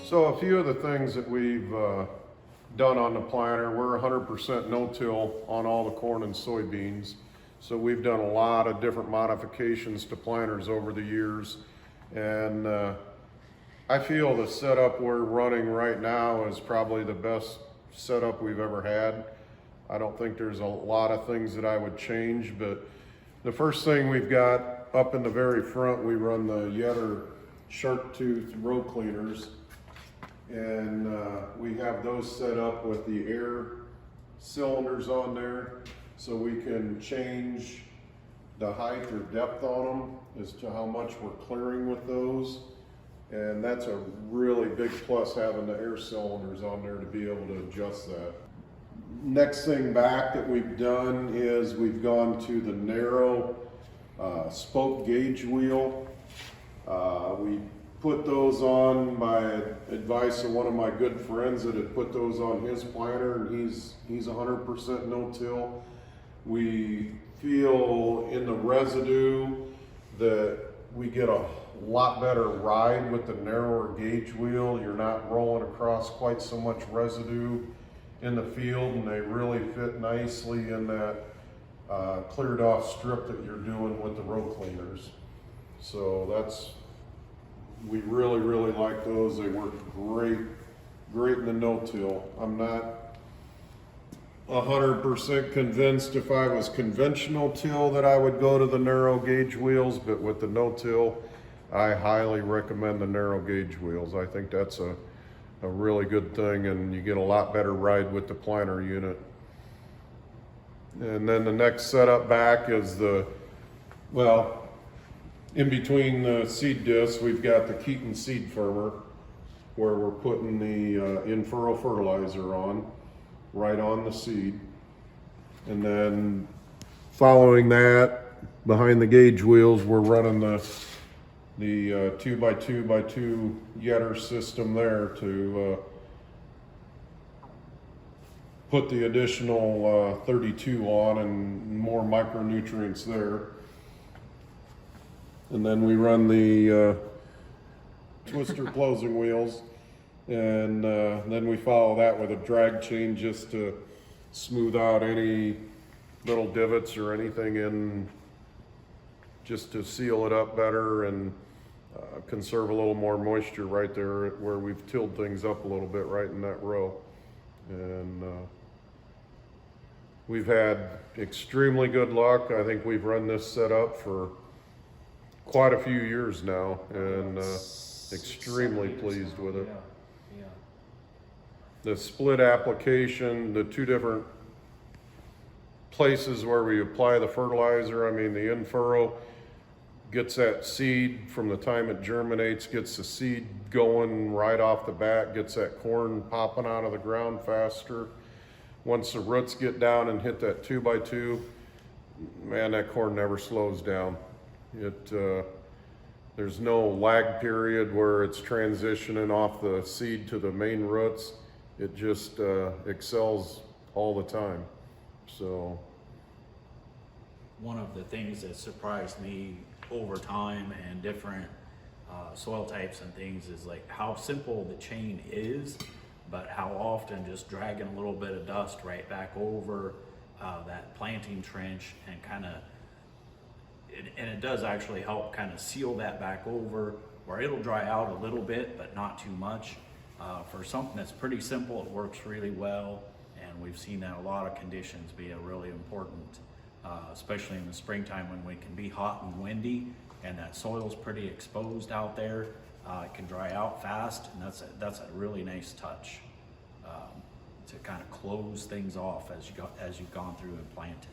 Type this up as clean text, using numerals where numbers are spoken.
So a few of the things that we've done on the planter, we're 100% no-till on all the corn and soybeans. So we've done a lot of different modifications to planters over the years. And I feel the setup we're running right now is probably the best setup we've ever had. I don't think there's a lot of things that I would change, but the first thing we've got up in the very front, we run the Yetter shark tooth row cleaners, and we have those set up with the air cylinders on there, so we can change the height or depth on them as to how much we're clearing with those. And that's a really big plus, having the air cylinders on there to be able to adjust that. Next thing back that we've done is we've gone to the narrow spoke gauge wheel. We put those on by advice of one of my good friends that had put those on his planter, and he's 100% no-till. We feel in the residue that we get a lot better ride with the narrower gauge wheel. You're not rolling across quite so much residue in the field, and they really fit nicely in that cleared off strip that you're doing with the row cleaners. So we really like those. They work great in the no-till. I'm not 100% convinced if I was conventional till that I would go to the narrow gauge wheels, but with the no-till, I highly recommend the narrow gauge wheels. I think that's a really good thing, and you get a lot better ride with the planter unit. And then the next setup back is in between the seed discs, we've got the Keaton seed firmer, where we're putting the in-furrow fertilizer on, right on the seed. And then following that, behind the gauge wheels, we're running the 2x2x2 Yetter system there to put the additional 32 on and more micronutrients there. And then we run the twister closing wheels, and then we follow that with a drag chain just to smooth out any little divots or anything in, just to seal it up better and conserve a little more moisture right there where we've tilled things up a little bit right in that row. And we've had extremely good luck. I think we've run this setup for quite a few years now, and extremely pleased with it. Yeah. The split application, the two different places where we apply the fertilizer, I mean, the in-furrow gets that seed from the time it germinates, gets the seed going right off the bat, gets that corn popping out of the ground faster. Once the roots get down and hit that 2x2, man, that corn never slows down. There's no lag period where it's transitioning off the seed to the main roots. It just excels all the time. So one of the things that surprised me over time and different soil types and things is like how simple the chain is, but how often just dragging a little bit of dust right back over that planting trench and and it does actually help kind of seal that back over, where it'll dry out a little bit but not too much. For something that's pretty simple, it works really well, and we've seen that a lot of conditions be a really important, especially in the springtime when we can be hot and windy and that soil's pretty exposed out there. It can dry out fast, and that's a really nice touch to kind of close things off as you've gone through and planted.